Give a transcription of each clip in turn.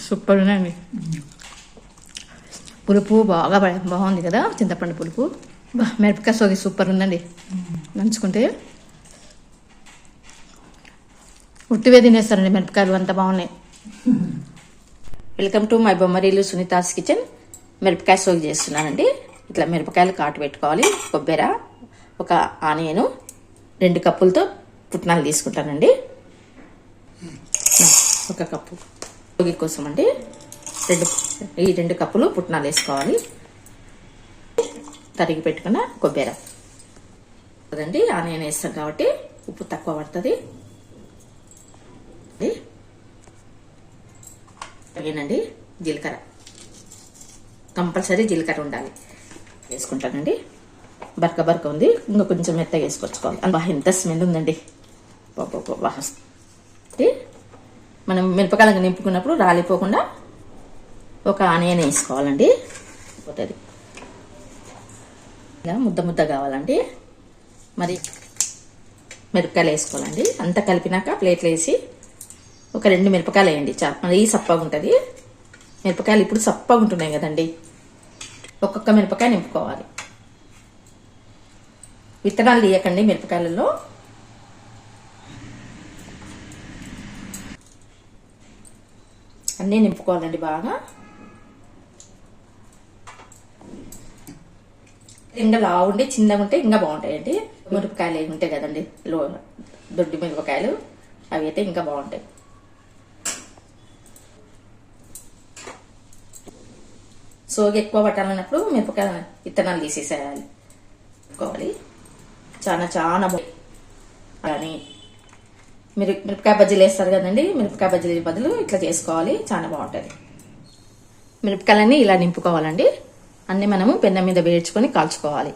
Super ఉన్నాయండి. పులుపు బాగా బాగుంది కదా, చింతపండు పులుపు. మిరపకాయ సోగి సూపర్ ఉందండి. నంచుకుంటే ఉట్టివే తినేస్తారండి మిరపకాయలు, అంత బాగున్నాయి. Welcome to my Bommarillu Sunitha's kitchen. మిరపకాయ సోగి చేస్తున్నానండి. ఇట్లా మిరపకాయలు కాటు పెట్టుకోవాలి. కొబ్బరి, ఒక ఆనియను, 2 కప్పులతో పుట్నాలు తీసుకుంటానండి. 1 కప్పు సోగి కోసం అండి. 2 కప్పులు పుట్నాలు వేసుకోవాలి. తరిగి పెట్టుకున్న కొబ్బరి కదండి. ఆనియన్ వేస్తాం కాబట్టి ఉప్పు తక్కువ పడుతుంది. అదేనండి, జీలకర్ర కంపల్సరీ జీలకర్ర ఉండాలి. వేసుకుంటానండి. బరక ఉంది, ఇంకా కొంచెం మెత్తగా వేసుకొచ్చుకోవాలి. ఎంత స్మెల్ ఉందండి. మనం మిరపకాయలు నింపుకున్నప్పుడు రాలిపోకుండా ఒక ఆనియన్ వేసుకోవాలండి. పోతుంది ఇలా ముద్ద కావాలండి. మరి మిరపకాయలు వేసుకోవాలండి. అంతా కలిపినాక ప్లేట్లు వేసి ఒక 2 మిరపకాయలు వేయండి. మరి సప్పగా ఉంటుంది. మిరపకాయలు ఇప్పుడు సప్పగా ఉంటున్నాయి కదండి. ఒక్కొక్క మిరపకాయ నింపుకోవాలి. విత్తనాలు తీయకండి మిరపకాయలలో. అన్నీ నింపుకోవాలండి బాగా. ఇంకా లావుండి చిన్నగా ఉంటే ఇంకా బాగుంటాయండి. మిరపకాయలు ఏమి ఉంటాయి కదండి, దొడ్డి మిరపకాయలు, అవి అయితే ఇంకా బాగుంటాయి. సోగి ఎక్కువ పట్టాలన్నప్పుడు మిరపకాయ విత్తనాలు తీసేసేయాలి. చాలా కానీ మీరు మిరపకాయ బజ్జీలు వేస్తారు కదండి, మిరపకాయ బజ్జీల బదులు ఇట్లా చేసుకోవాలి. చాలా బాగుంటుంది. మిరపకాయలన్నీ ఇలా నింపుకోవాలండి. అన్ని మనము పెన్నం మీద వేయించుకొని కాల్చుకోవాలి.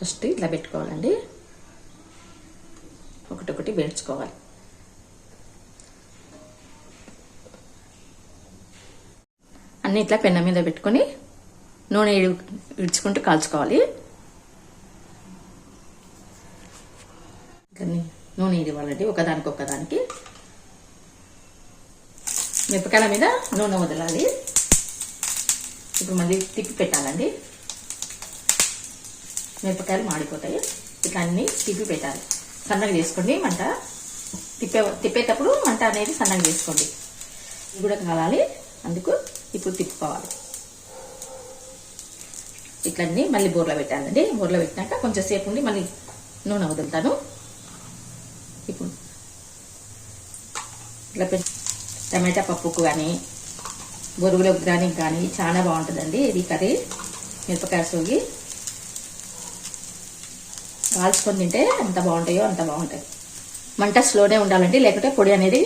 ఫస్ట్ ఇట్లా పెట్టుకోవాలండి. ఒకటి వేయించుకోవాలి. అన్ని ఇట్లా పెన్నం మీద పెట్టుకొని నూనె ఇడ్చుకుంటూ కాల్చుకోవాలి. నూనె ఇవ్వాలండి ఒకదానికి. మిరపకాయల మీద నూనె వదలాలి. ఇప్పుడు మళ్ళీ తిప్పి పెట్టాలండి. మిరపకాయలు మాడిపోతాయి. ఇట్లా అన్ని తిప్పి పెట్టాలి. సన్నగా చేసుకోండి మంట. తిప్పేటప్పుడు మంట అనేది సన్నగా చేసుకోండి. ఇది కూడా కాలాలి, అందుకు ఇప్పుడు తిప్పుకోవాలి. ఇట్లన్నీ మళ్ళీ బోర్లో పెట్టాలండి. బోర్లో పెట్టినాక కొంచెం సేపు ఉండి మళ్ళీ నూనె వదులుతాను. ఇప్పుడు ఇట్లా టమాటా పప్పుకు కానీ బొరుగుల ఉగ్రానికి కానీ చాలా బాగుంటుందండి ఇది కర్రీ. మిరపకాయ సోగి కాల్చుకొని తింటే ఎంత బాగుంటాయో అంత బాగుంటాయి. మంట స్లోనే ఉండాలండి, లేకుంటే పొడి అనేది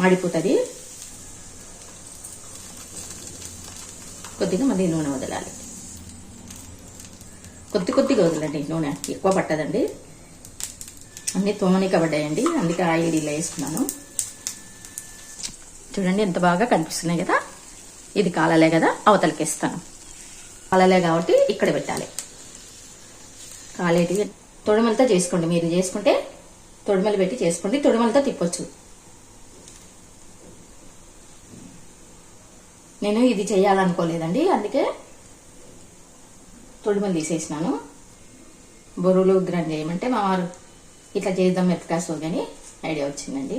మాడిపోతుంది. కొద్దిగా మళ్ళీ నూనె వదలాలి. కొద్దిగా వదలండి, నూనె ఎక్కువ పట్టదండి. అన్నీ తోమనిక పడ్డాయండి, అందుకే ఆయిల్ ఇలా వేసుకున్నాను. చూడండి ఎంత బాగా కనిపిస్తున్నాయి కదా. ఇది కాలలే కదా, అవతలకి వేస్తాను. కాలలే కాబట్టి ఇక్కడ పెట్టాలి. కాలేటివి తొడిమలతో చేసుకోండి. మీరు చేసుకుంటే తొడిమలు పెట్టి చేసుకోండి. తొడిమలతో తిప్పొచ్చు. నేను ఇది చేయాలనుకోలేదండి, అందుకే తొడిమలు తీసేసినాను. బొరువులు ఉగ్రం చేయమంటే మా వారు ఇట్లా చేద్దాం మిరపకాయ సోగి అని ఐడియా వచ్చిందండి.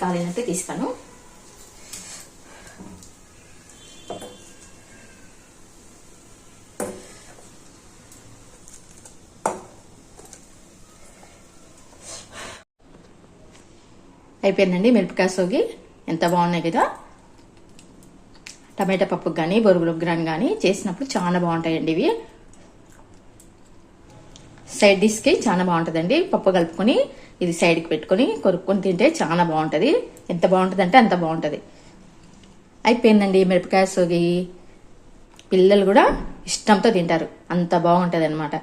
కాలినట్టు తీస్తాను. అయిపోయిందండి మిరపకాయ సోగి. ఎంత బాగున్నాయి కదా. టమాటా పప్పుకు కానీ బొరుగుల ఉగ్రాన్ని కానీ చేసినప్పుడు చాలా బాగుంటాయండి ఇవి. సైడ్ డిష్కి చాలా బాగుంటుందండి. పప్పు కలుపుకొని ఇది సైడ్కి పెట్టుకొని కొరుక్కొని తింటే చాలా బాగుంటుంది. ఎంత బాగుంటుంది అంటే అంత బాగుంటుంది. అయిపోయిందండి మిరపకాయ సోగి. పిల్లలు కూడా ఇష్టంతో తింటారు, అంత బాగుంటుంది అనమాట.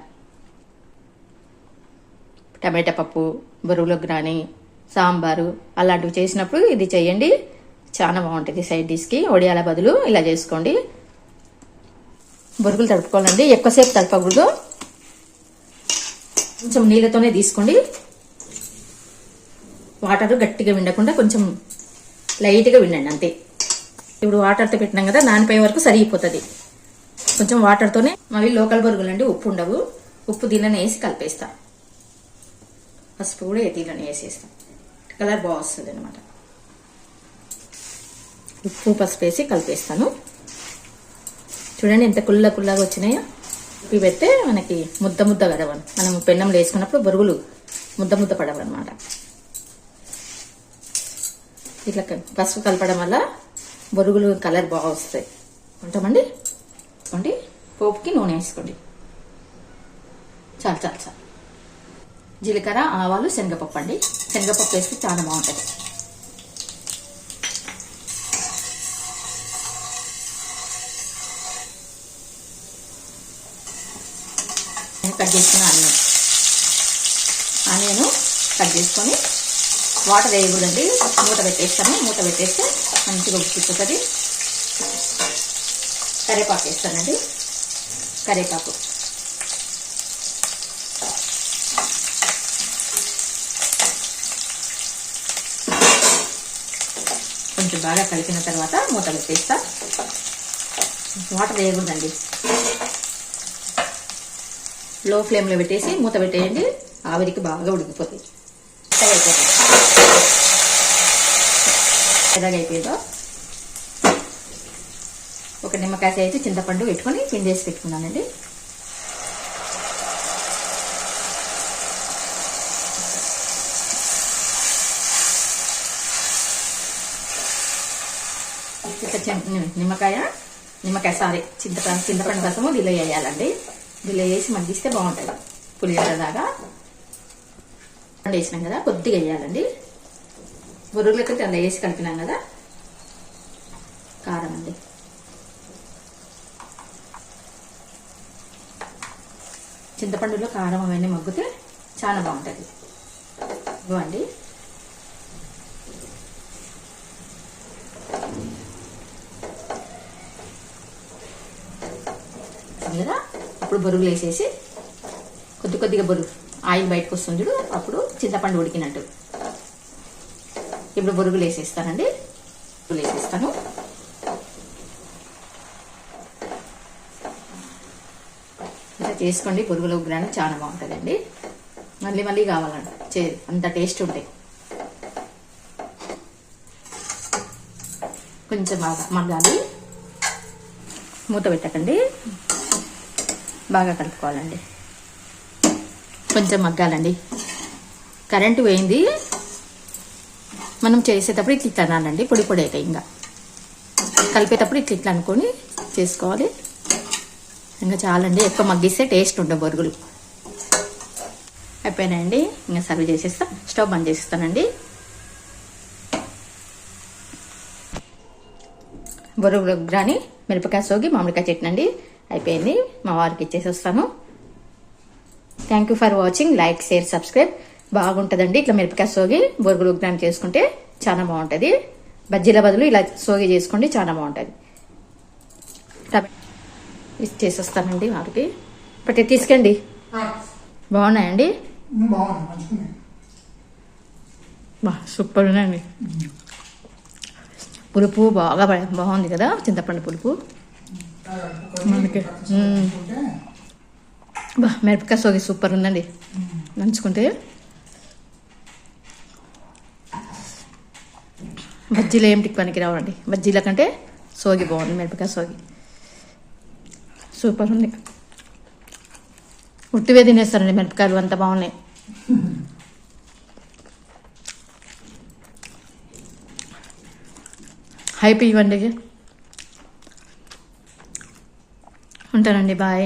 టమాటా పప్పు, బొరుగుల ఉగ్రాని, సాంబారు అలాంటివి చేసినప్పుడు ఇది చేయండి, చాలా బాగుంటుంది. సైడ్ డిష్కి వడియాల బదులు ఇలా చేసుకోండి. బొరుగులు తడుపుకోవాలండి, ఎక్కువసేపు తడపకూడదు. కొంచెం నీళ్ళతోనే తీసుకోండి. వాటర్ గట్టిగా విండకుండా కొంచెం లైట్గా వినండి అంతే. ఇప్పుడు వాటర్తో పెట్టినాం కదా, నానిపోయే వరకు సరిగిపోతుంది. కొంచెం వాటర్తోనే. అవి లోకల్ బొరుగులండి, ఉప్పు ఉండవు. ఉప్పు దీనిలోనే వేసి కలిపేస్తా. పసుపు కూడా దీనిలోనే వేసేస్తాం, కలర్ బాగా వస్తుంది అనమాట. ఉప్పు పసుపు వేసి కలిపేస్తాను. చూడండి ఎంత కుల్లగా వచ్చినాయో. ఇవి పెడితే మనకి ముద్ద ముద్ద కదవను. మనం పెన్నంలో వేసుకున్నప్పుడు బొరుగులు ముద్ద పడవు అనమాట. ఇట్లా పసుపు కలపడం వల్ల బొరుగులు కలర్ బాగా వస్తాయి. ఉంటామండి. అంటే పోపుకి నూనె వేసుకోండి. చాలు. జీలకర్ర, ఆవాలు, శనగపప్పు అండి. శనగపప్పు వేస్తే చాలా బాగుంటుంది. కట్ చేసుకున్న ఆనియన్ కట్ చేసుకొని వాటర్ వేయకూడదండి. మూత పెట్టేస్తాను. మూత పెట్టేస్తే మంచిగా ఉడుకుతుంది. కరివేపాకు వేస్తానండి. కరివేపాకు కొంచెం బాగా కలిపిన తర్వాత మూత పెట్టేస్తా. వాటర్ వేయకూడదండి. లో ఫ్లేమ్లో పెట్టేసి మూత పెట్టేయండి. ఆవిరికి బాగా ఉడికిపోతుంది. ఎలాగైపోయిందో ఒక నిమ్మకాయ అయితే చింతపండు పెట్టుకొని పిండేసి పెట్టుకున్నానండి. నిమ్మకాయ చింతపండు రసము దీనిలో వేయాలండి. దీనిలో వేసి మగ్గిస్తే బాగుంటుంది. పులిహోర దాకా వేసినాం కదా, కొద్దిగా వేయాలండి. బొరుగులకి అందులో వేసి కలిపినాం కదా. కారం అండి. చింతపండులో కారం అవన్నీ మగ్గితే చాలా బాగుంటుంది. ఇవ్వండి. కదా అప్పుడు బొరుగులు వేసేసి కొద్దిగా బొరుగు ఆయిల్ బయటకు వస్తుంది. అప్పుడు చింతపండు ఉడికినట్టు. ఇప్పుడు బొరుగులు వేసేస్తానండి. బొరుగులు వేసేస్తాను. ఇలా చేసుకోండి. బొరుగులు ఉగ్రాన్ని చాలా బాగుంటుందండి. మళ్ళీ కావాలండి. అంత టేస్ట్ ఉంటాయి. కొంచెం బాగా మగ్గాలి. మూత పెట్టకండి. బాగా కలుపుకోవాలండి. కొంచెం మగ్గాలండి. కరెంటు పోయింది. మనం చేసేటప్పుడు ఇట్లా తినాలండి. పొడి అవుతాయి. ఇంకా కలిపేటప్పుడు ఇట్లా అనుకొని చేసుకోవాలి. ఇంకా చాలండి. ఎక్కువ మగ్గిస్తే టేస్ట్ ఉండవు బొరుగులు. అయిపోయినాయండి. ఇంకా సర్వ్ చేసేస్తా. స్టవ్ బంద్ చేస్తానండి. బొరుగులు ఉగ్రాని, మిరపకాయ సోగి, మామిడికాయ చట్నీ అండి. అయిపోయింది. మా వారికి ఇచ్చేసి వస్తాను. Thank you for watching. Like, share, subscribe. బాగుంటుందండి. ఇట్లా మిరపకాయ సోగి బొరుగులు ఉగ్రాని చేసుకుంటే చాలా బాగుంటుంది. బజ్జీల బదులు ఇలా సోగి చేసుకోండి, చాలా బాగుంటుంది. ఇచ్చేసి వస్తానండి వారికి. పట్టి తీసుకండి. బాగున్నాయండి. సూపర్ ఉన్నాయండి. పులుపు బాగా బాగుంది కదా, చింతపండు పులుపు మనకి. మిరపకాయ సోగి సూపర్ ఉందండి. నంచుకుంటే బజ్జీలు ఏమిటికి పనికి రావండి. బజ్జీల కంటే సోగి బాగుంది. మిరపకాయ సోగి సూపర్ ఉంది. ఉట్టివే తినేస్తారండి. మిరపకాయలు అంత బాగున్నాయి. హ్యాపీ ఇవ్వండి. ఉంటానండి. బాయ్.